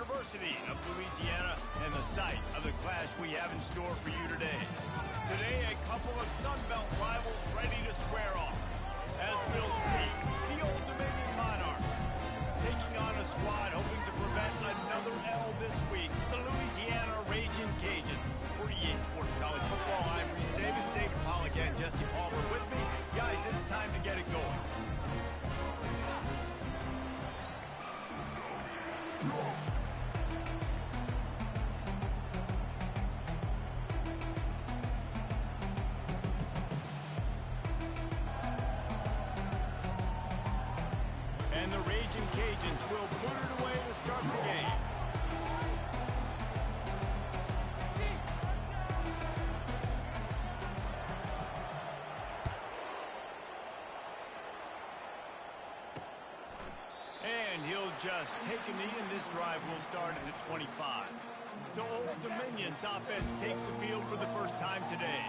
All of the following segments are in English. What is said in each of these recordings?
University of Louisiana and the site of the clash we have in store for you today. Today, a couple of Sun Belt rivals ready to square off. As we'll see, the Old Dominion Monarchs taking on a squad hoping to prevent another L this week, the Louisiana Ragin Cajuns. For EA Sports College Football, I'm Reese Davis, David Pollock, and Jesse Palmer with me. Guys, it's time to get it going. And the Ragin Cajuns will put it away to start the game. And he'll just take a knee, and this drive will start at the 25. So Old Dominion's offense takes the field for the first time today.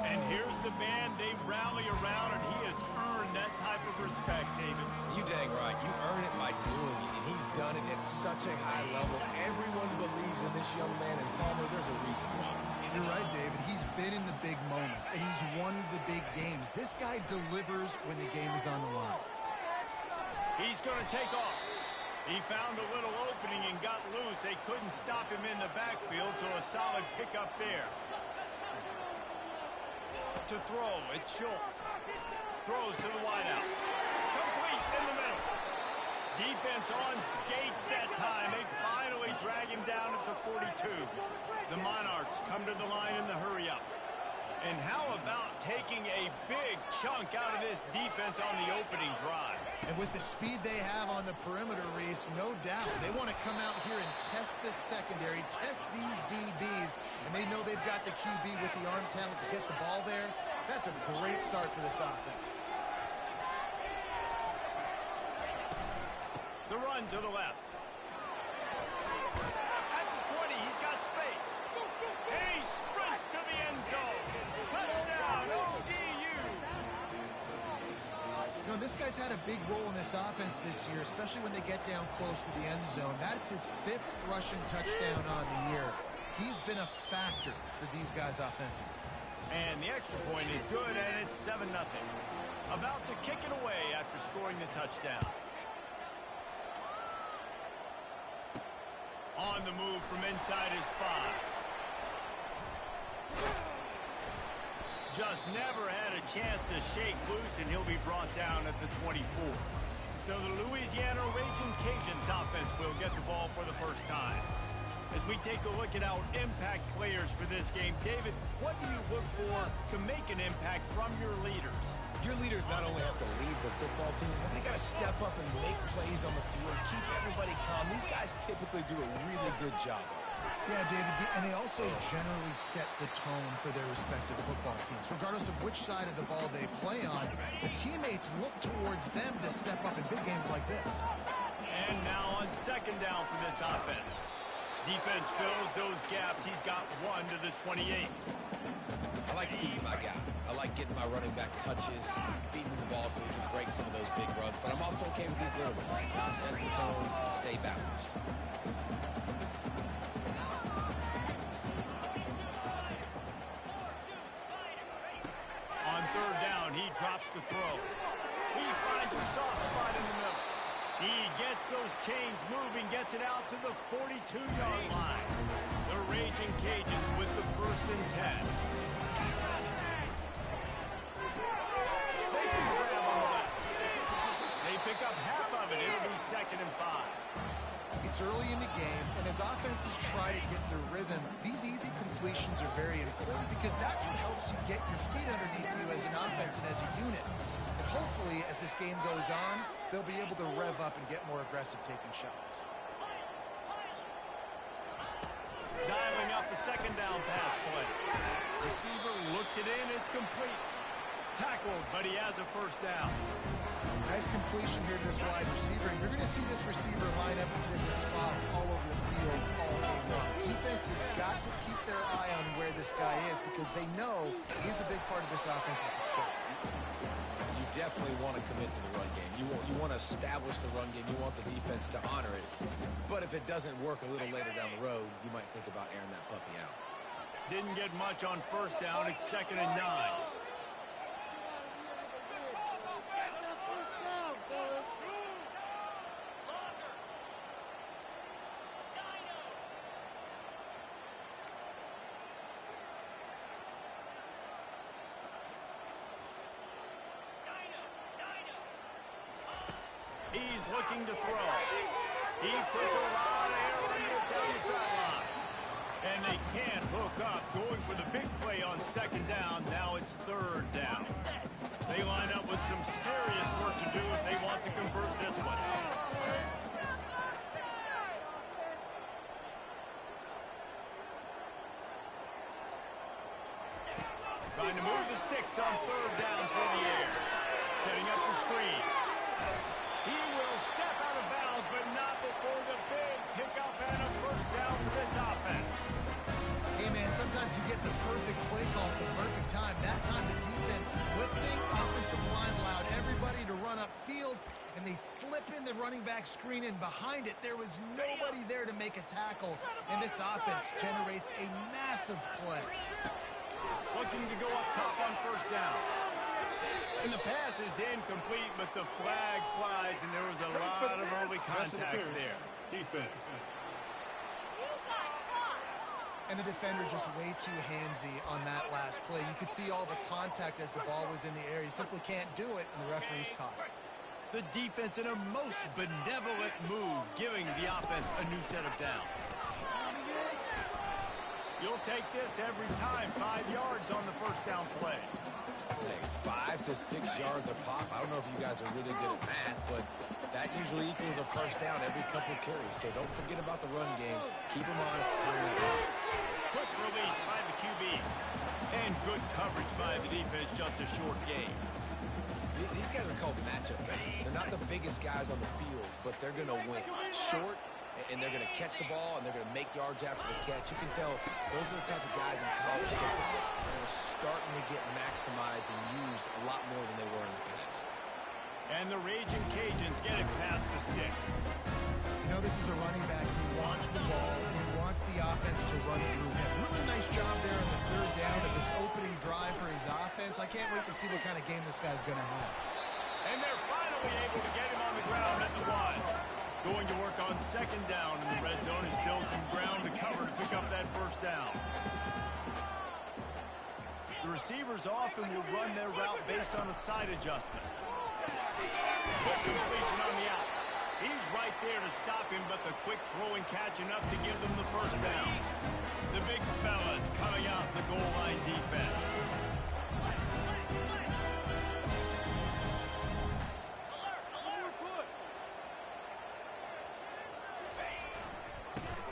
And here's the man they rally around, and he has earned that type of respect, David. You dang right. You earn it by doing it, and he's done it at such a high level. Everyone believes in this young man, and Palmer, there's a reason why. You're right, David. He's been in the big moments, and he's won the big games. This guy delivers when the game is on the line. He's going to take off. He found a little opening and got loose. They couldn't stop him in the backfield, so a solid pickup there. To throw, it's Schultz. Throws to the wideout. Complete in the middle. Defense on skates that time. They finally drag him down at the 42. The Monarchs come to the line in the hurry-up. And how about taking a big chunk out of this defense on the opening drive? And with the speed they have on the perimeter, Reese, no doubt, they want to come out here and test this secondary, test these DBs, and they know they've got the QB with the arm talent to get the ball there. That's a great start for this offense. The run to the left. At the 20, he's got space. And he sprints to the end zone. Touchdown, ODU. You know, this guy's had a big role in this offense this year, especially when they get down close to the end zone. That's his 5th rushing touchdown on the year. He's been a factor for these guys offensively. And the extra point is good, and it's 7-0. About to kick it away after scoring the touchdown. On the move from inside his 5. Just never had a chance to shake loose, and he'll be brought down at the 24. So the Louisiana Ragin Cajuns offense will get the ball for the first time. As we take a look at our impact players for this game, David, what do you look for to make an impact from your leaders? Your leaders not only have to lead the football team, but they got to step up and make plays on the field, keep everybody calm. These guys typically do a really good job. Yeah, David, and they also generally set the tone for their respective football teams. Regardless of which side of the ball they play on, the teammates look towards them to step up in big games like this. And now on second down for this offense. Defense fills those gaps. He's got 1 to the 28. I like feeding my guy. I like getting my running back touches, feeding the ball so he can break some of those big runs. But I'm also okay with these little ones. Set the tone, stay balanced. On third down, he drops the throw. He finds a soft spot in the middle. He gets those chains moving, gets it out to the 42-yard line. The Ragin Cajuns with the 1st and 10. Makes the grab on the left. They pick up half of it. It'll be 2nd and 5. It's early in the game, and as offenses try to get their rhythm, these easy completions are very important because that's what helps you get your feet underneath you as an offense and as a unit. And hopefully, as this game goes on, they'll be able to rev up and get more aggressive taking shots. Dialing up a 2nd down pass play. Receiver looks it in. It's complete. Tackled, but he has a 1st down. Nice completion here to this wide receiver. And you're going to see this receiver line up in different spots all over the field all day long. Defense defense has got to keep their eye on where this guy is because they know he's a big part of this offensive success. You definitely want to commit to the run game. You want to establish the run game. You want the defense to honor it. But if it doesn't work a little later down the road, you might think about airing that puppy out. Didn't get much on first down. It's 2nd and 9. He's looking to throw. He puts a lot of air under it down the sideline. And they can't hook up. Going for the big play on 2nd down. Now it's 3rd down. They line up with some serious work to do if they want to convert this one. Trying to move the sticks on 3rd down through the air. Setting up the screen. He will step out of bounds, but not before the big pickup and a first down for this offense. Hey, man, sometimes you get the perfect play call at the perfect time. That time the defense blitzing, offensive line allowed everybody to run upfield, and they slip in the running back screen, and behind it, there was nobody there to make a tackle, and this offense generates a massive play. Looking to go up top on first down. And the pass is incomplete, but the flag flies, and there was a lot of early contact there. Defense. And the defender just way too handsy on that last play. You could see all the contact as the ball was in the air. You simply can't do it, and the referee's caught it. The defense in a most benevolent move, giving the offense a new set of downs. You'll take this every time. 5 yards on the first down play. Hey, 5 to 6 yards a pop. I don't know if you guys are really good at math, but that usually equals a first down every couple of carries. So don't forget about the run game. Keep them honest. Quick release by the QB. And good coverage by the defense. Just a short game. These guys are called matchup guys. They're not the biggest guys on the field, but they're going to win. Short, and they're going to catch the ball, and they're going to make yards after the catch. You can tell those are the type of guys in college that are starting to get maximized and used a lot more than they were in the past. And the Ragin Cajuns get it past the sticks. You know, this is a running back who wants the ball, who wants the offense to run through him. Really nice job there on the 3rd down of this opening drive for his offense. I can't wait to see what kind of game this guy's going to have. And they're finally able to get him on the ground at the 1. Going to work on 2nd down, and the red zone is still some ground to cover to pick up that first down. The receivers often will run their route based on a side adjustment. Quick completion on the out. He's right there to stop him, but the quick throw and catch enough to give them the first down. The big fellas coming out the goal line defense.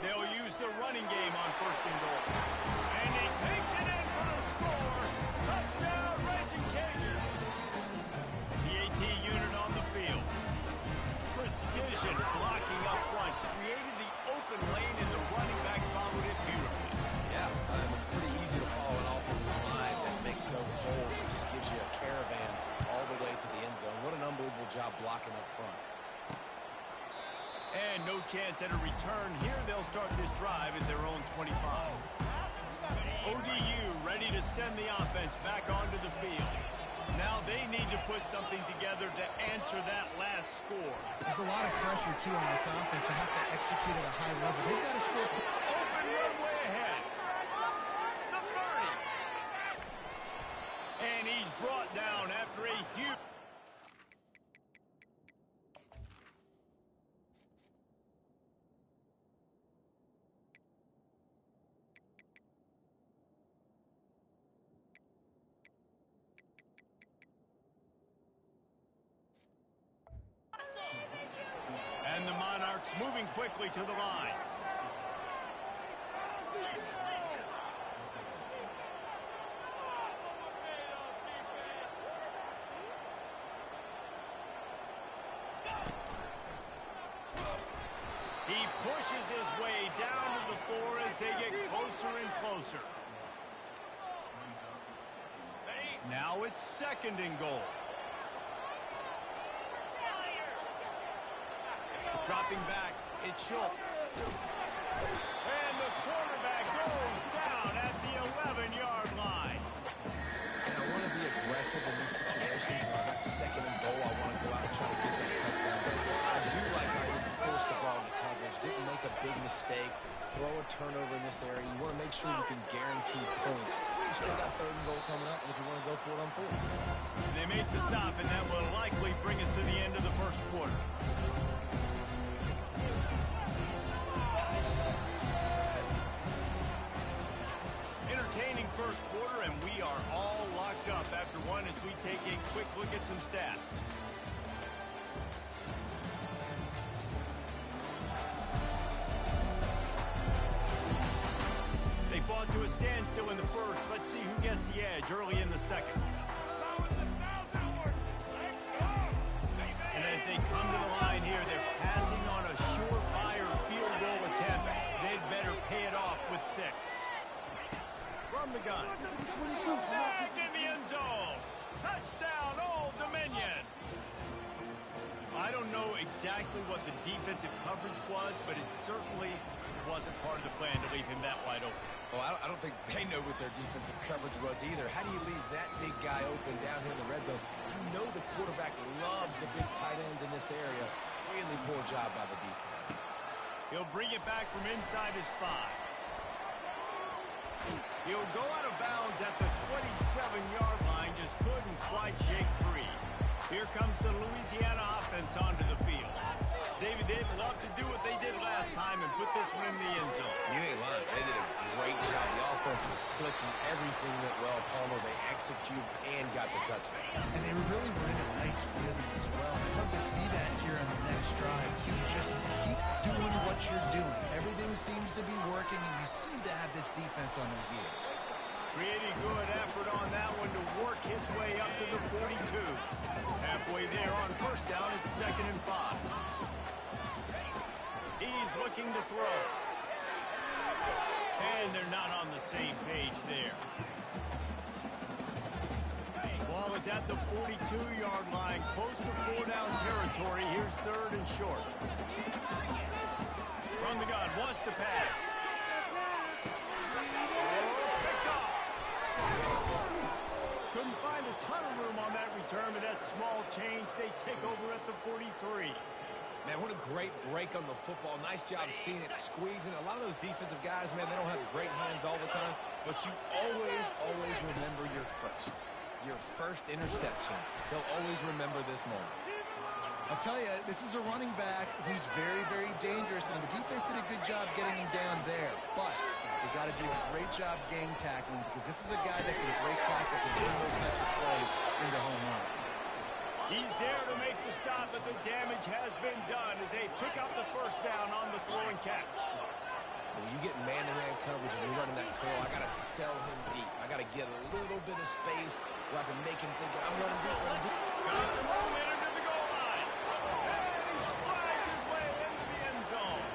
They'll use the running game on 1st and goal. And he takes it in for the score. Touchdown, Ragin Cajun. The AT unit on the field. Precision blocking up front. Created the open lane, and the running back followed it beautifully. Yeah, it's pretty easy to follow an offensive line that makes those holes. It just gives you a caravan all the way to the end zone. What an unbelievable job blocking up front. And no chance at a return. Here they'll start this drive at their own 25. ODU ready to send the offense back onto the field. Now they need to put something together to answer that last score. There's a lot of pressure, too, on this offense to have to execute at a high level. They've got to score. Open runway ahead. The 30. And he's brought down after a huge... And the Monarchs moving quickly to the line. He pushes his way down to the floor as they get closer and closer. Now it's 2nd and goal. Dropping back, it's Schultz. And the quarterback goes down at the 11-yard line. And I want to be aggressive in these situations. When I got 2nd and goal, I want to go out and try to get that touchdown. But I do like how he didn't force the ball into coverage, didn't make a big mistake, throw a turnover in this area. You want to make sure you can guarantee points. You still got 3rd and goal coming up, and if you want to go for it on 4th. They make the stop, and that will likely bring us to the end of the 1st quarter. Entertaining 1st quarter, and we are all locked up after one as we take a quick look at some stats. They fought to a standstill in the 1st. Let's see who gets the edge early in the 2nd. And as they come to the line here, they're passing on a surefire field goal attempt. They'd better pay it off with 6. From the gun. Snagged in the end zone. Touchdown, Old Dominion. I don't know exactly what the defensive coverage was, but it certainly wasn't part of the plan to leave him that wide open. Well, I don't think they know what their defensive coverage was either. How do you leave that big guy open down here in the red zone? You know the quarterback loves the big tight ends in this area. Really poor job by the defense. He'll bring it back from inside his 5. He'll go out of bounds at the 27-yard line, just couldn't quite shake free. Here comes the Louisiana offense onto the field. David, they'd love to do what they did last time and put this one in the end zone. You ain't lying. They did a great job. The offense was clicking. Everything went well. Palmer, they executed and got the touchdown. And they really were in a nice rhythm as well. I'd love to see that here on the next drive, too. Just keep doing what you're doing. Everything seems to be working, and you seem to have this defense on their heels. Pretty good effort on that one to work his way up to the 42. Halfway there on 1st down, it's 2nd and 5. He's looking to throw. And they're not on the same page there. Ball is at the 42-yard line, close to 4-down territory. Here's 3rd and short. From the gun, wants to pass. Picked off. Couldn't find a ton of room on that return, but that small change, they take over at the 43. Man, what a great break on the football. Nice job seeing it, squeezing. A lot of those defensive guys, man, they don't have great hands all the time, but you always remember your first interception. They'll always remember this moment. I'll tell you, this is a running back who's very, very dangerous, and the defense did a good job getting him down there. But they got to do a great job game tackling, because this is a guy that can break tackles and turn those types of plays into home runs. He's there to make the stop, but the damage has been done as they pick up the 1st down on the throw and catch. When you get man-to-man coverage and you're running that curl, I got to sell him deep. I got to get a little bit of space where I can make him think I'm running deep. Got some momentum to the goal line. And he strides his way into the end zone.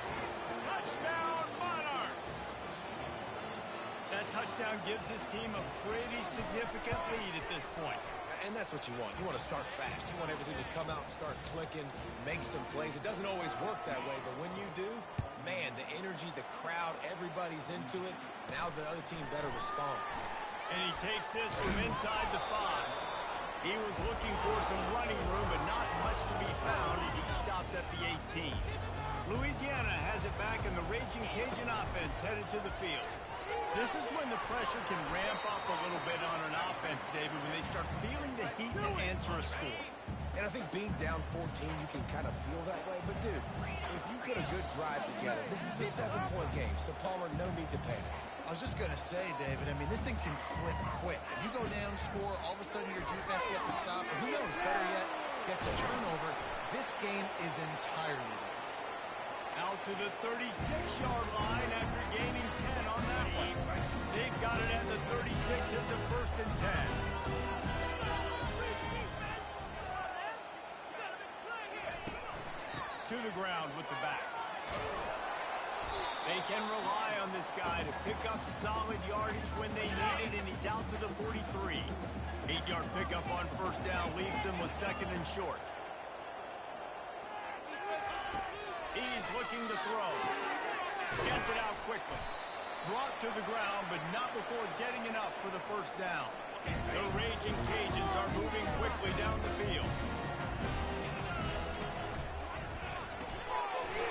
Touchdown, Monarchs. That touchdown gives his team a pretty significant lead at this point. And that's what you want. You want to start fast. You want everything to come out and start clicking, make some plays. It doesn't always work that way, but when you do, man, the energy, the crowd, everybody's into it. Now the other team better respond. And he takes this from inside the 5. He was looking for some running room, but not much to be found as he stopped at the 18. Louisiana has it back, and the Ragin' Cajun offense headed to the field. This is when the pressure can ramp up a little bit on an offense, David, when they start feeling the heat to answer a score. And I think being down 14, you can kind of feel that way. But, dude, if you put a good drive together, this is a 7-point game, so Palmer, no need to panic. I was just going to say, David, I mean, this thing can flip quick. If you go down, score, all of a sudden your defense gets a stop, or who knows, better yet, gets a turnover. This game is entirely different. Out to the 36-yard line after gaining 10 on that one. They've got it at the 36. It's a 1st and 10. To the ground with the back. They can rely on this guy to pick up solid yardage when they need it, and he's out to the 43. 8-yard pickup on first down leaves him with second and short. He's looking to throw. Gets it out quickly. Brought to the ground, but not before getting enough for the first down. The Ragin Cajuns are moving quickly down the field.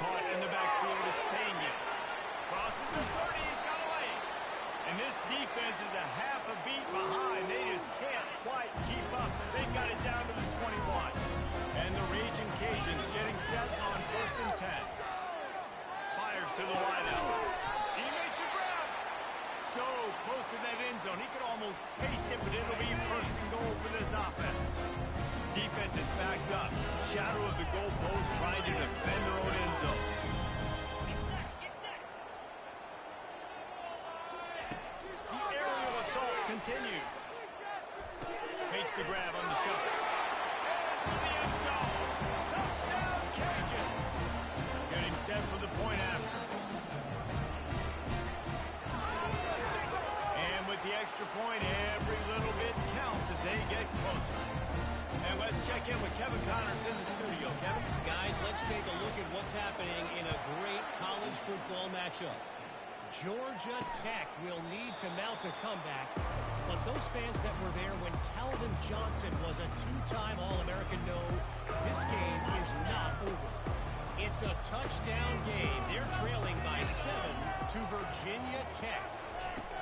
Caught in the backfield, it's Pena. Crosses the 30, he's got away. And this defense is a half a beat behind. They just can't quite keep up. They've got it down to the 21. And the Ragin Cajuns getting set on first and 10. Fires to the wideout. He makes a grab. So close to that end zone. He could almost taste it, but it'll be first and goal for this offense. Defense is backed up. Shadow of the goalpost trying to defend their own end zone. The aerial assault continues. Makes the grab on the shot. And to the end zone. Touchdown, Cajuns. Getting set for the point after. And with the extra point, every little bit counts as they get closer. And let's check in with Kevin Connors in the studio. Kevin? Guys, let's take a look at what's happening in a great college football matchup. Georgia Tech will need to mount a comeback, but those fans that were there when Calvin Johnson was a two-time All-American know this game is not over. It's a touchdown game. They're trailing by 7 to Virginia Tech.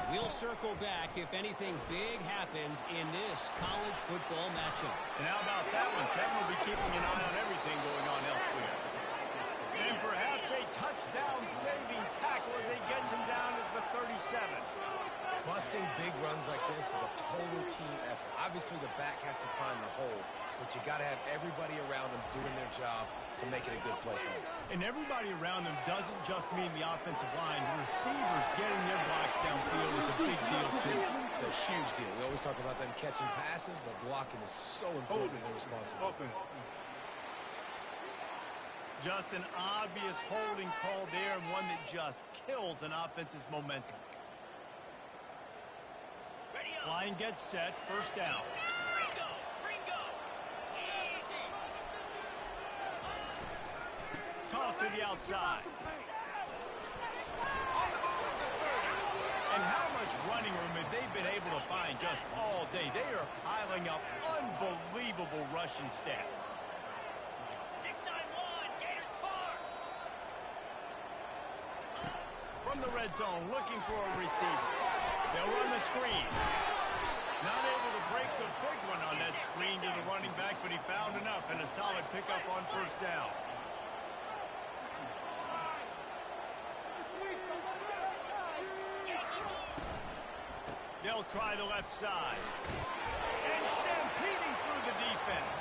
We'll circle back if anything big happens in this college football matchup. And how about that one? Kevin will be keeping an eye on everything going on elsewhere. And perhaps a touchdown-saving tackle as he gets him down at the 37. Busting big runs like this is a total team effort. Obviously, the back has to find the hole, but you got to have everybody around them doing their job to make it a good play. And everybody around them doesn't just mean the offensive line. The receivers getting their blocks downfield is a big deal, too. It's a huge deal. We always talk about them catching passes, but blocking is so important in their responsibility. Just an obvious holding call there, and one that just kills an offense's momentum. Line gets set, first down. Toss to the outside. And how much running room have they been able to find just all day? They are piling up unbelievable rushing stats. From the red zone, looking for a receiver. They'll run the screen. Not able to break the big one on that screen to the running back, but he found enough and a solid pickup on first down. They'll try the left side. And stampeding through the defense.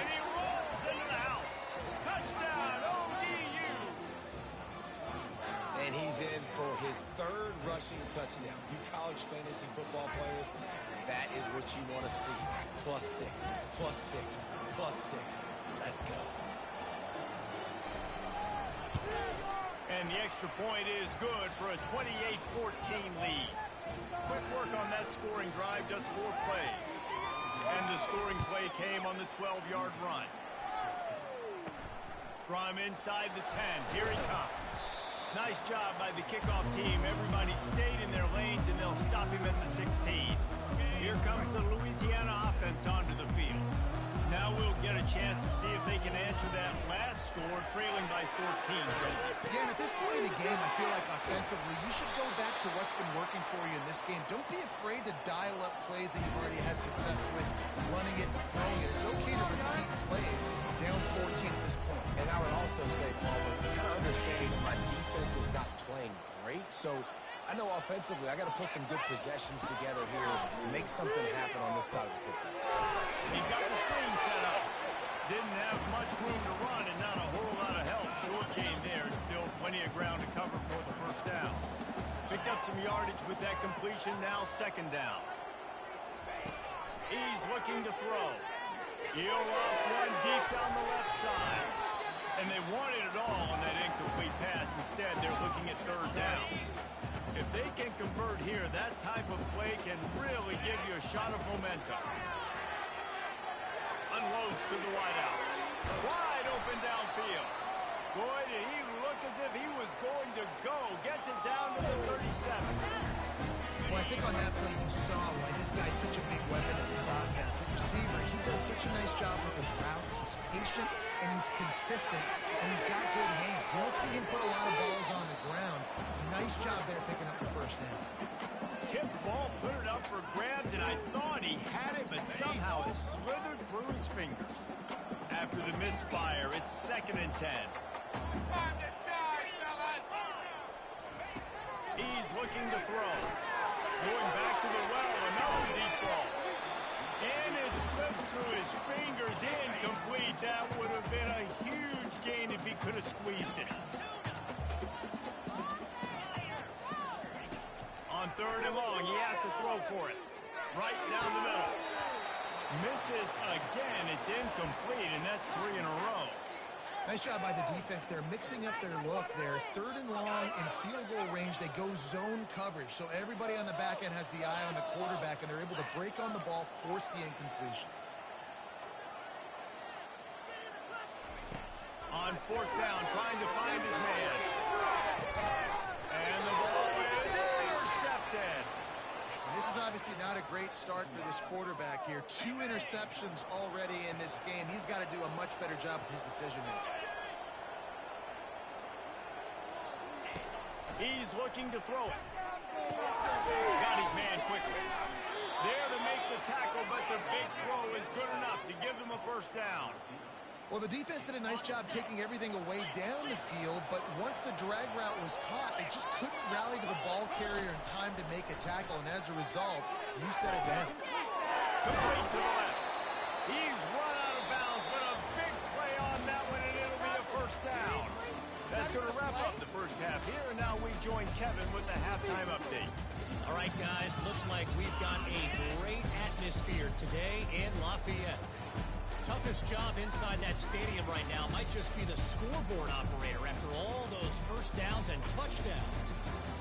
And he rolls into the house. Touchdown, ODU. And he's in for his third rushing touchdown. You college fantasy football players, that is what you want to see. +6, +6, +6. Let's go. And the extra point is good for a 28-14 lead. Quick work on that scoring drive, just 4 plays. And the scoring play came on the 12-yard run. From inside the 10, here he comes. Nice job by the kickoff team. Everybody stayed in their lanes, and they'll stop him at the 16. Here comes the Louisiana offense onto the field. Now we'll get a chance to see if they can answer that last score, trailing by 14. Again, at this point in the game, I feel like offensively, you should go back to what's been working for you in this game. Don't be afraid to dial up plays that you've already had success with, running it and throwing it. It's okay to repeat plays. Down 14 at this point. And I would also say, Paul, kind of understanding that my defense is not playing great, so I know offensively I got to put some good possessions together here to make something happen on this side of the football. He got the screen set up. Didn't have much room to run and not a whole lot of help. Short game there, and still plenty of ground to cover for the first down. Picked up some yardage with that completion, now second down. He's looking to throw. He'll off one deep down the left side. And they wanted it all on that incomplete pass. Instead, Instead, they're looking at third down. If they can convert here, that type of play can really give you a shot of momentum. Unloads to the wideout. Wide open downfield. Boy, did he look as if he was going to go. Gets it down to the 37. Well, I think on that play you saw why this guy's such a big weapon in this offense. At receiver, he does such a nice job with his routes. He's patient, and he's consistent, and he's got good hands. You don't see him put a lot of balls on the ground. Nice job there picking up the first down. Tip ball, put it up for grabs, and I thought he had it, but somehow it slithered through his fingers. After the misfire, it's 2nd and 10. Time to shine, fellas! He's looking to throw. Going back to the well, another deep ball. And it slips through his fingers, incomplete. That would have been a huge gain if he could have squeezed it. On 3rd and long, he has to throw for it. Right down the middle. Misses again. It's incomplete, and that's 3 in a row. Nice job by the defense. They're mixing up their look there. 3rd and long in field goal range. They go zone coverage. So everybody on the back end has the eye on the quarterback, and they're able to break on the ball, force the incompletion. On 4th down, trying to find his man. And the ball is intercepted. This is obviously not a great start for this quarterback here. 2 interceptions already in this game. He's got to do a much better job with his decision-making. He's looking to throw it. Got his man quickly. There to make the tackle, but the big throw is good enough to give them a first down. Well, the defense did a nice job taking everything away down the field, but once the drag route was caught, they just couldn't rally to the ball carrier in time to make a tackle, and as a result, you set it down. Complete to the left. He's run out of bounds, but a big play on that one, and it'll be a first down. That's going to wrap up the first half here, and now we join Kevin with the halftime update. All right, guys, looks like we've got a great atmosphere today in Lafayette. Toughest job inside that stadium right now might just be the scoreboard operator after all those first downs and touchdowns.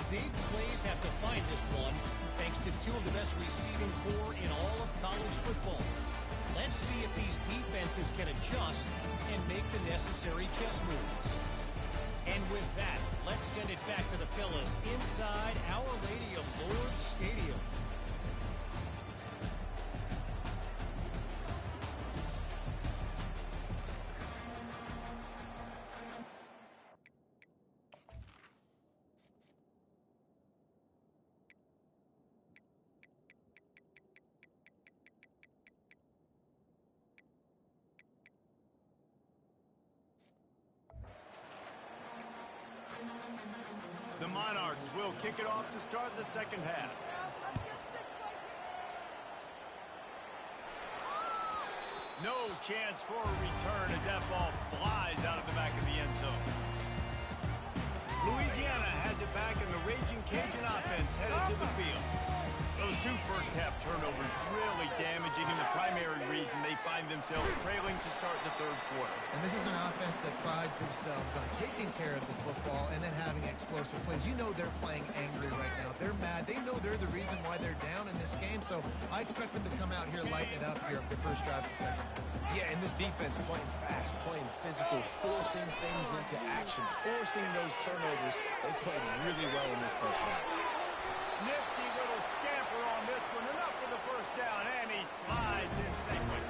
Big plays have defined this one, thanks to 2 of the best receiving corps in all of college football. Let's see if these defenses can adjust and make the necessary chess moves. And with that, let's send it back to the fellas inside Our Lady of Lourdes Stadium. The Monarchs will kick it off to start the second half. No chance for a return as that ball flies out of the back of the end zone. Louisiana has it back, and the Ragin Cajun offense headed to the field. Those 2 first-half turnovers really damaging, and the primary reason they find themselves trailing to start the 3rd quarter. And this is an offense that prides themselves on taking care of the football and then having explosive plays. You know they're playing angry right now. They're mad. They know they're the reason why they're down in this game, so I expect them to come out here, lighten it up here of the first drive of the second. Yeah, and this defense playing fast, playing physical, forcing things into action, forcing those turnovers. They played really well in this first half. Nifty little scamper on this one. Enough for the first down, and he slides in safely.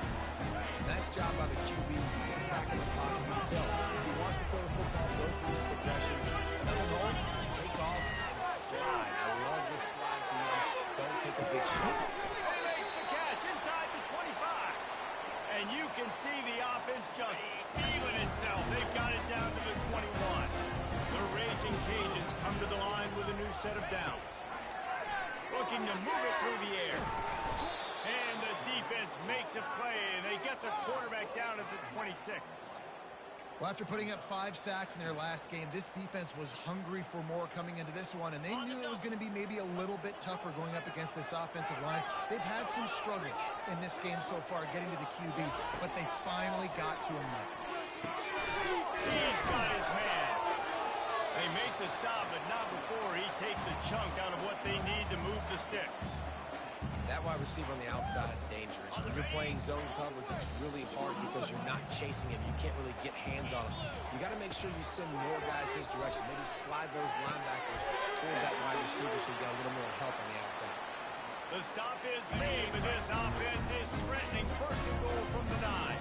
Nice job by the QB. Sit back in the pocket. You can tell he wants to throw the football, go through his progressions. Another moment, take off and slide. I love this slide at the end. Don't take a big shot. And he makes the catch inside the 25. And you can see the offense just feeling itself. They've got it down to the 21. The Raging Cajuns come to the line with a new set of downs. Looking to move it through the air. And the defense makes a play, and they get the quarterback down at the 26. Well, after putting up 5 sacks in their last game, this defense was hungry for more coming into this one, and they knew it was going to be maybe a little bit tougher going up against this offensive line. They've had some struggles in this game so far getting to the QB, but they finally got to him. He's got his man. They make the stop, but not before he takes a chunk out of what they need to move the sticks. That wide receiver on the outside is dangerous. When you're playing zone coverage, it's really hard because you're not chasing him. You can't really get hands on him. You got to make sure you send more guys his direction. Maybe slide those linebackers toward that wide receiver so you got a little more help on the outside. The stop is made, but this offense is threatening first and goal from the 9.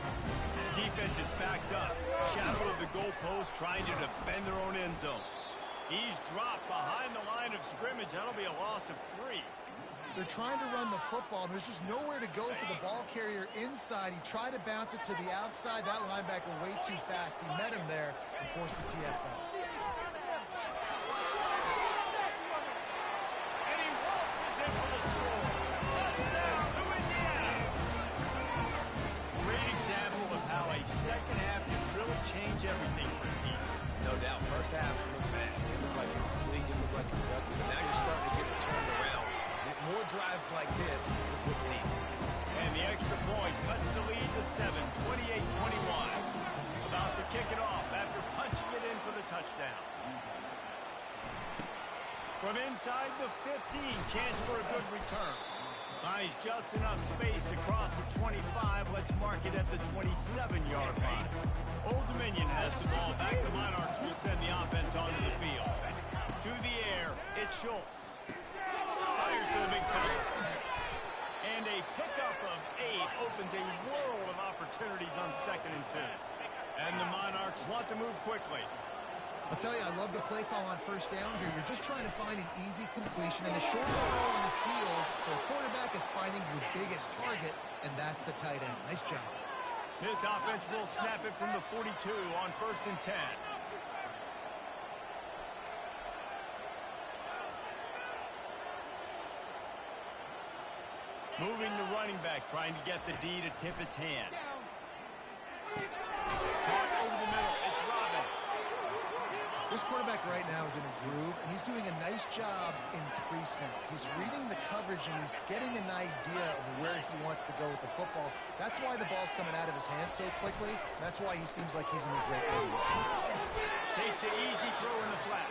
Defense is backed up. Shadow of the goalpost trying to defend their own end zone. He's dropped behind the line of scrimmage. That'll be a loss of 3. They're trying to run the football, and there's just nowhere to go for the ball carrier inside. He tried to bounce it to the outside. That linebacker way too fast. He met him there and forced the TFL. And he waltzes in for the score. Touchdown, Louisiana! Great example of how a second half can really change everything for a team. No doubt. First half, it looked bad. It looked like it was bleak. It looked like it was ugly. But now you're starting to get it turned around. More drives like this is what's needed. And the extra point cuts the lead to 7, 28-21. About to kick it off after punching it in for the touchdown. From inside the 15, chance for a good return. Finds just enough space to cross the 25. Let's mark it at the 27-yard line. Old Dominion has the ball back. The Monarchs will send the offense onto the field. To the air, it's Schultz. Fires to the big fella. And a pickup of 8 opens a world of opportunities on 2nd and 2. And the Monarchs want to move quickly. I'll tell you, I love the play call on first down here. You're just trying to find an easy completion, and the shortest throw on the field for a quarterback is finding your biggest target, and that's the tight end. Nice job. This offense will snap it from the 42 on 1st and 10. Moving the running back, trying to get the D to tip its hand. Caught over the middle. It's Robin. This quarterback right now is in a groove, and he's doing a nice job in pre-snap. He's reading the coverage, and he's getting an idea of where he wants to go with the football. That's why the ball's coming out of his hands so quickly. That's why he seems like he's in a great mood. Takes the easy throw in the flat.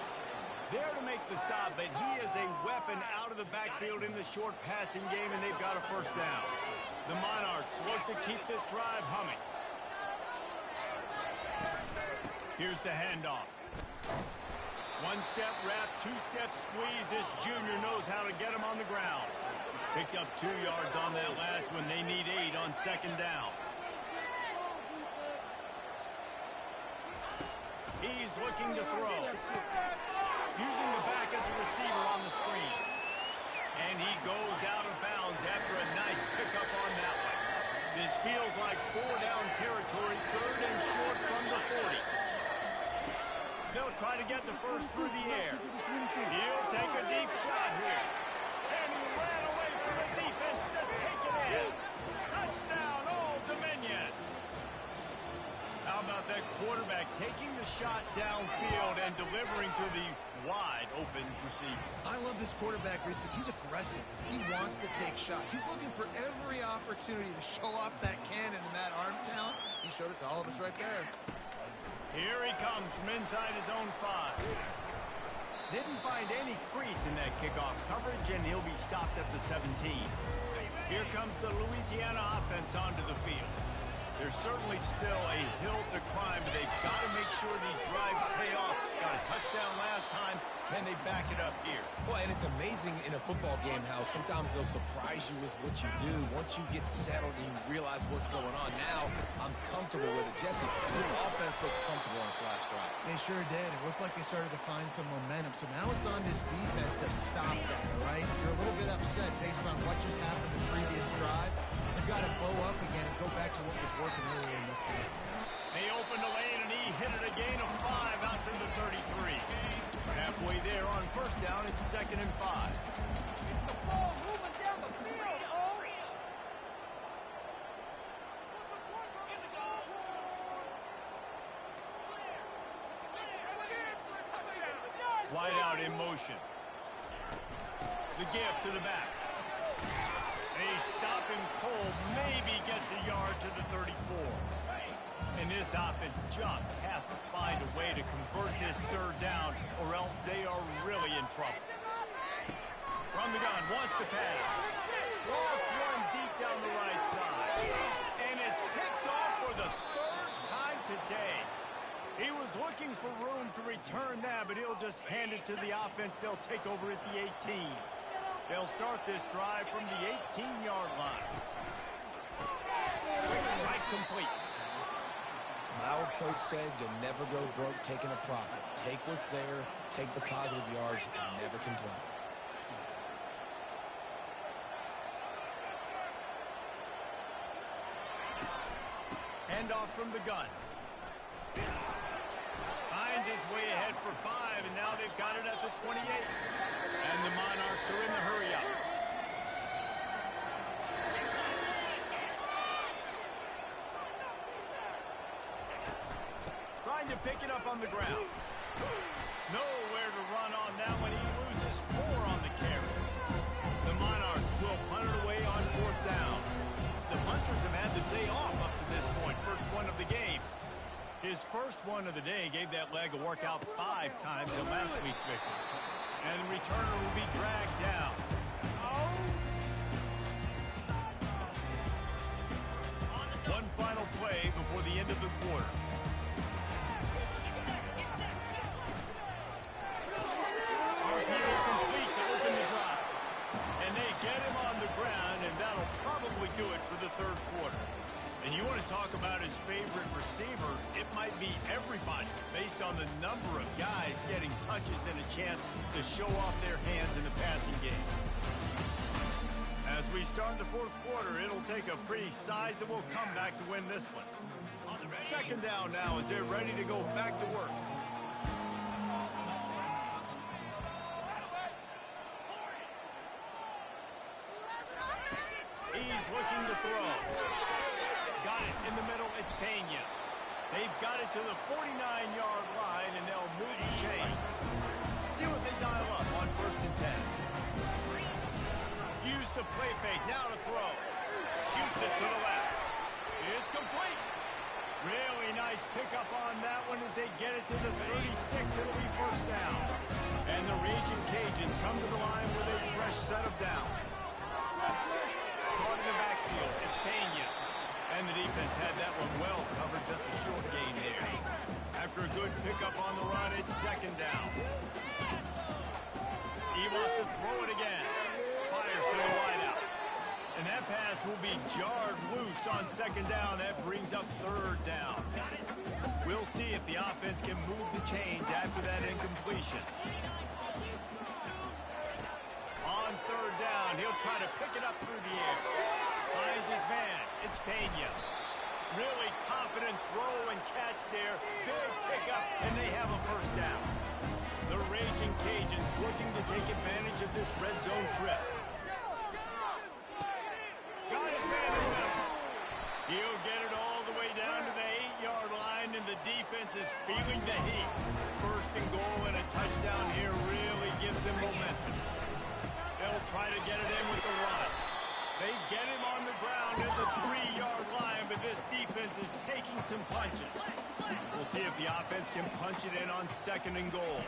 There to make the stop, but he is a weapon out of the backfield in the short passing game, and they've got a first down. The Monarchs look to keep this drive humming. Here's the handoff. 1-step wrap, 2-step squeeze. This junior knows how to get him on the ground. Picked up 2 yards on that last one. They need 8 on 2nd down. He's looking to throw. Using the back as a receiver on the screen. And he goes out of bounds after a nice pickup on that one. This feels like 4-down territory, 3rd and short from the 40. They'll try to get the first through the air. He'll take a deep shot here. And he ran away from the defense to take it in. Touchdown, Old Dominion. How about that quarterback taking the shot downfield and delivering to the wide open receiver? I love this quarterback, Reese, because he's aggressive. He wants to take shots. He's looking for every opportunity to show off that cannon and that arm talent. He showed it to all of us right there. Here he comes from inside his own 5. Didn't find any crease in that kickoff coverage, and he'll be stopped at the 17. Here comes the Louisiana offense onto the field. There's certainly still a hill to climb, but they've got to make sure these drives pay off. Got a touchdown last time. Can they back it up here? Well, and it's amazing in a football game how sometimes they'll surprise you with what you do. Once you get settled and you realize what's going on, now I'm comfortable with it. Jesse, this offense looked comfortable on its last drive. They sure did. It looked like they started to find some momentum. So now it's on this defense to stop that, all right? You're a little bit upset based on what just happened the previous drive. You've got to bow up again and go back to what was working earlier in this game. They opened the lane, and he hit it a gain of 5 out to the 33. Halfway there on first down, it's 2nd and 5. The ball moving down the field, oh! Wide out in motion. The give to the back. A stopping cold maybe gets a yard to the 34. And this offense just has to find a way to convert this 3rd down, or trouble. From the gun, wants to pass. Lost one deep down the right side. And it's picked off for the third time today. He was looking for room to return that, but he'll just hand it to the offense. They'll take over at the 18. They'll start this drive from the 18-yard line. Quick strike complete. My old coach said you'll never go broke taking a profit. Take what's there, take the positive yards, and never complain. Handoff from the gun. Finds his way ahead for 5, and now they've got it at the 28. And the Monarchs are in the hurry-up. Trying to pick it up on the ground. Nowhere to run on that one. He loses 4 on the carry. The Monarchs will punt it away on 4th down. The punters have had the day off up to this point. First one of the game. His first one of the day gave that leg a workout 5 times in last week's victory. And the returner will be dragged down. One final play before the end of the quarter. RPO is complete to open the drive. And they get him on the ground, and that'll probably do it for the third quarter. And you want to talk about his favorite receiver, it might be everybody based on the number of guys getting touches and a chance to show off their hands in the passing game. As we start the fourth quarter, it'll take a pretty sizable comeback to win this one. Second down now as they're ready to go back to work. He's looking to throw. Got it in the middle, it's Pena. They've got it to the 49-yard line, and they'll move the chains. See what they dial up on 1st and 10. Use the play fake, now to throw. Shoots it to the left. It's complete. Really nice pickup on that one as they get it to the 36. It'll be 1st down. And the Ragin Cajuns come to the line with a fresh set of downs. Caught in the backfield, it's Pena. And the defense had that one well covered, just a short gain there. After a good pickup on the run, it's 2nd down. He wants to throw it again. Fires to the wideout. And that pass will be jarred loose on 2nd down. That brings up 3rd down. We'll see if the offense can move the chains after that incompletion. On 3rd down, he'll try to pick it up through the air. Finds his man. It's Pena. Really confident throw and catch there. Big pickup, and they have a 1st down. The Ragin Cajuns looking to take advantage of this red zone trip. Got his man in the middle. He'll get it all the way down to the 8-yard line, and the defense is feeling the heat. 1st and goal and a touchdown here really gives them momentum. They'll try to get it in with the run. They get him on the ground at the 3-yard line, but this defense is taking some punches. We'll see if the offense can punch it in on 2nd and goal.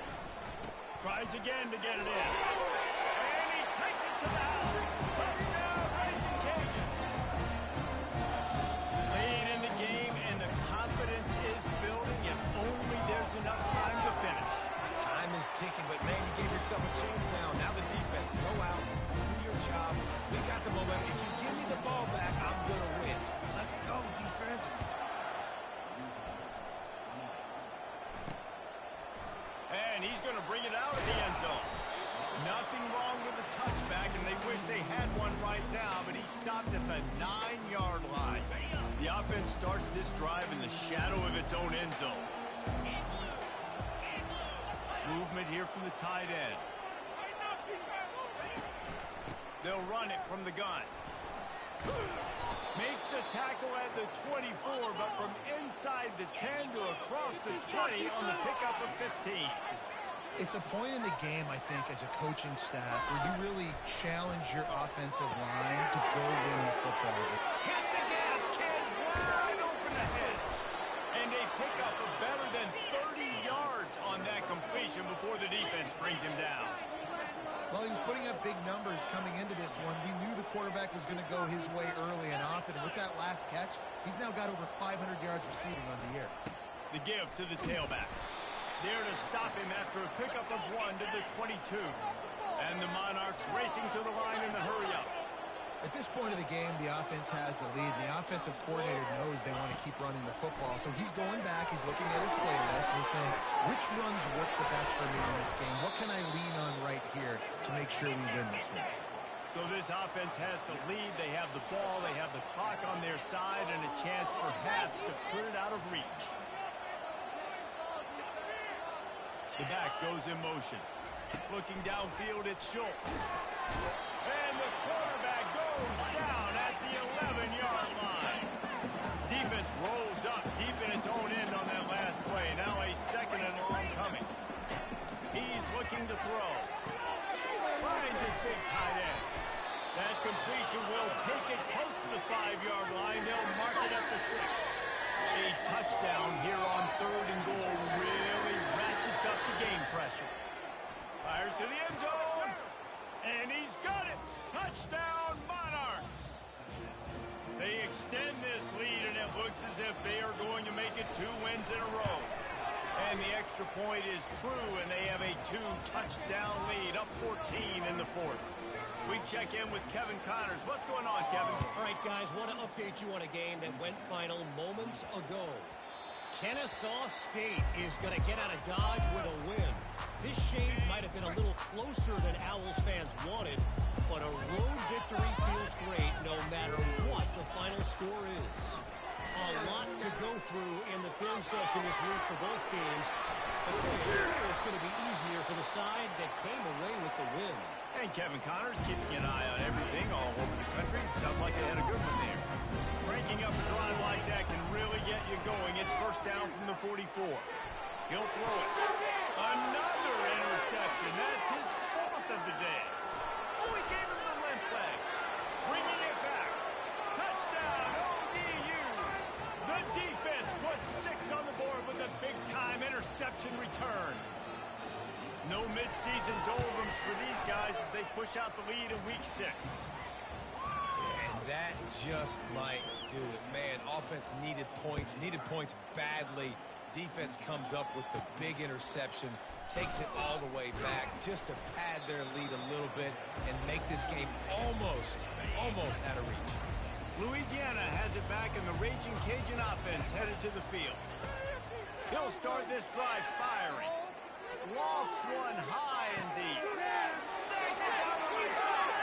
Tries again to get it in. And he takes it to the house. Touchdown, Ragin Cajuns. Laying in the game, and the confidence is building if only there's enough time to finish. Time is ticking, but man, you gave yourself a chance now. Now the defense, go out, do your job. We got the momentum. If you give me the ball back, I'm going to win. Let's go, defense. And he's going to bring it out of the end zone. Nothing wrong with the touchback, and they wish they had one right now, but he stopped at the 9-yard line. The offense starts this drive in the shadow of its own end zone. Movement here from the tight end. They'll run it from the gun. Makes the tackle at the 24, but from inside the 10 to across the 20 on the pickup of 15. It's a point in the game, I think, as a coaching staff, where you really challenge your offensive line to go win the football game. Hit the gas, kid. Wide open ahead. And they pick up a better than 30 yards on that completion before the defense brings him down. Well, he was putting up big numbers coming into this one. We knew the quarterback was going to go his way early and often. And with that last catch, he's now got over 500 yards receiving on the year. The give to the tailback. There to stop him after a pickup of 1 to the 22. And the Monarchs racing to the line in the hurry-up. At this point of the game, the offense has the lead, and the offensive coordinator knows they want to keep running the football. So he's going back, he's looking at his playlist, and he's saying, which runs work the best for me in this game? What can I lean on right here to make sure we win this one? So this offense has the lead. They have the ball, they have the clock on their side, and a chance perhaps to put it out of reach. The back goes in motion. Looking downfield, it's Schultz. And the quarterback goes down at the 11-yard line. Defense rolls up deep in its own end on that last play. Now a second and long coming. He's looking to throw. Finds his big tight end. That completion will take it close to the 5-yard line. They'll mark it at the 6. A touchdown here on 3rd and goal really ratchets up the game pressure. Fires to the end zone, and he's got it. Touchdown, Monarchs. They extend this lead, and it looks as if they are going to make it 2 wins in a row. And the extra point is true, and they have a 2-touchdown lead, up 14 in the 4th. We check in with Kevin Connors. What's going on, Kevin? All right, guys, want to update you on a game that went final moments ago. Kennesaw State is going to get out of Dodge with a win. This shave might have been a little closer than Owls fans wanted, but a road victory feels great no matter what the final score is. A lot to go through in the film session this week for both teams, but it sure is going to be easier for the side that came away with the win. And Kevin Connors keeping an eye on everything all over the country. Sounds like they had a good one there. Breaking up a drive like that can really get you going. It's first down from the 44. He'll throw it. Another interception. That's his 4th of the day. Oh, he gave him the limp leg. Bringing it back. Touchdown, ODU. The defense puts 6 on the board with a big-time interception return. No midseason doldrums for these guys as they push out the lead in week 6. And that just might do it. Man, offense needed points badly. Defense comes up with the big interception, takes it all the way back just to pad their lead a little bit and make this game almost out of reach. Louisiana has it back, and the Ragin Cajun offense headed to the field. He'll start this drive firing. Lofts one high and deep. Snags it down the right side.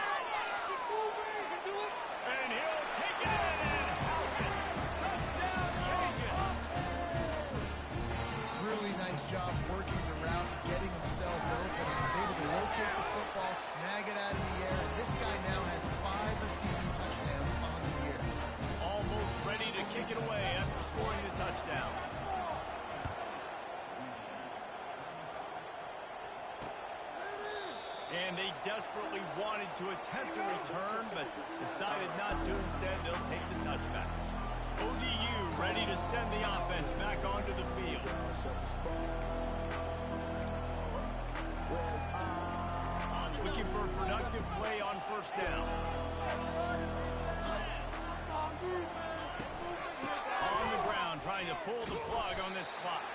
And he'll take it in and house it. Touchdown, Cajuns. Really nice job working the route, getting himself open. He was able to locate the football, snag it out of the air. And this guy now has 5 receiving touchdowns on the year. Almost ready to kick it away after scoring the touchdown. And they desperately wanted to attempt a return, but decided not to. Instead, they'll take the touchback. ODU ready to send the offense back onto the field. Looking for a productive play on first down. On the ground, trying to pull the plug on this clock.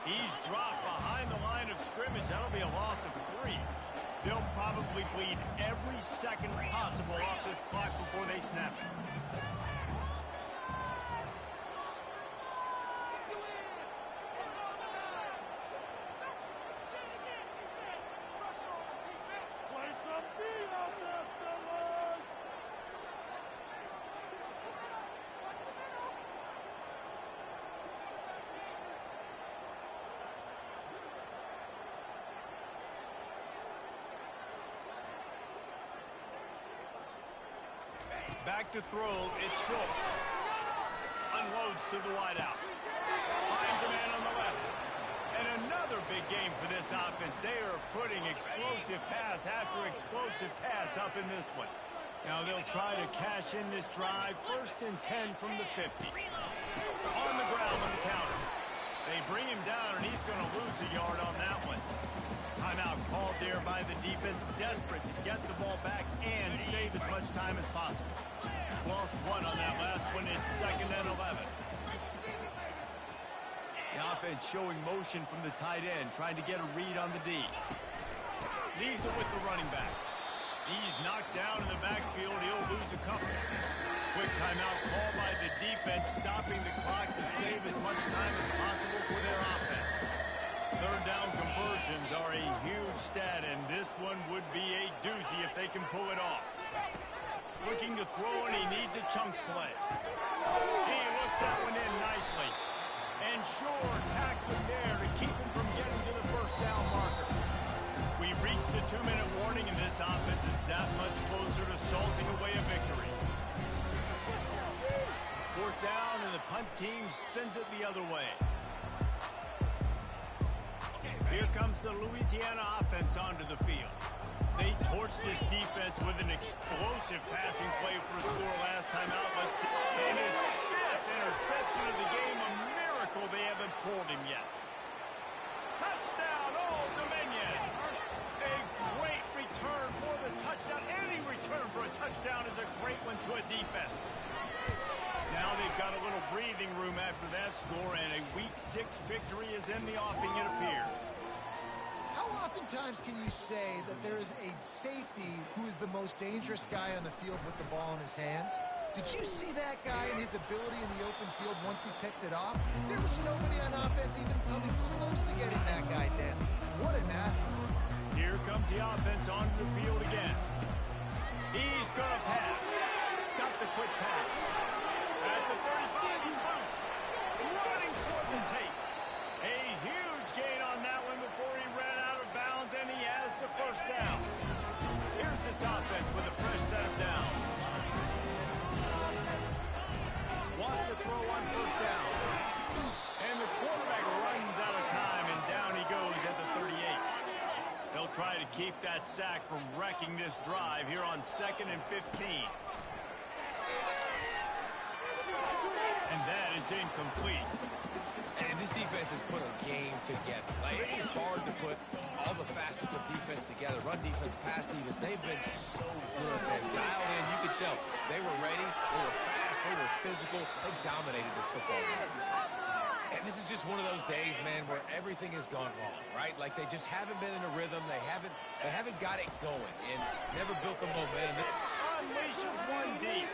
He's dropped behind the line of scrimmage. That'll be a loss of 3. They'll probably bleed every second possible off this clock before they snap it. Back to throw, it's Schultz. Unloads to the wideout. Finds a man on the left. And another big game for this offense. They are putting explosive pass after explosive pass up in this one. Now they'll try to cash in this drive. 1st and 10 from the 50. On the ground on the counter. They bring him down, and he's going to lose a yard on that one. Timeout called there. here by the defense, desperate to get the ball back and save as much time as possible. Lost one on that last one. It's 2nd and 11. The offense showing motion from the tight end, trying to get a read on the D. Leaves it with the running back. He's knocked down in the backfield. He'll lose a couple. Quick timeout call by the defense, stopping the clock to save as much time as possible for their offense. 3rd down conversions are a huge stat, and this one would be a doozy if they can pull it off. Looking to throw, and he needs a chunk play. He looks that one in nicely. And sure, tackling there to keep him from getting to the 1st down marker. We've reached the 2-minute warning, and this offense is that much closer to salting away a victory. 4th down, and the punt team sends it the other way. Here comes the Louisiana offense onto the field. They torched this defense with an explosive passing play for a score last time out. And his 5th interception of the game, a miracle they haven't pulled him yet. Touchdown, Old Dominion! A great return for the touchdown. Any return for a touchdown is a great one to a defense. Now they've got a little breathing room after that score, and a Week 6 victory is in the offing, it appears. How oftentimes can you say that there is a safety who is the most dangerous guy on the field with the ball in his hands? Did you see that guy and his ability in the open field once he picked it off? There was nobody on offense even coming close to getting that guy down. What an athlete. Here comes the offense onto the field again. He's going to pass. Got the quick pass. At the 35, he's loose. Running for the tape. A huge gain on that one before he ran out of bounds, and he has the 1st down. Here's this offense with a fresh set of downs. Wants to throw on 1st down. And the quarterback runs out of time, and down he goes at the 38. They'll try to keep that sack from wrecking this drive here on 2nd and 15. And that is incomplete. And this defense has put a game together. Like, it's hard to put all the facets of defense together. Run defense, pass defense. They've been so good, man. Dialed in. You could tell they were ready. They were fast. They were physical. They dominated this football game. And this is just one of those days, man, where everything has gone wrong, right? Like, they just haven't been in a rhythm. They haven't got it going and never built the momentum. Unleashes one deep.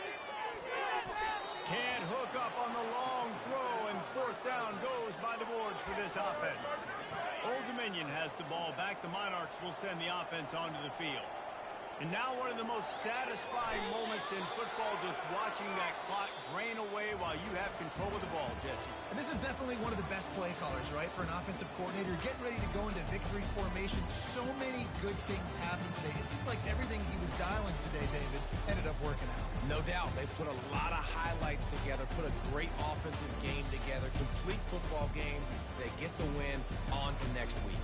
Can't hook up on the long throw, and 4th down goes by the boards for this offense. Old Dominion has the ball back. The Monarchs will send the offense onto the field. And now one of the most satisfying moments in football, just watching that clock drain away while you have control of the ball, Jesse. And this is definitely one of the best play callers, right, for an offensive coordinator. Getting ready to go into victory formation. So many good things happened today. It seemed like everything he was dialing today, David, ended up working out. No doubt. They put a lot of highlights together, put a great offensive game together, complete football game. They get the win on to next week.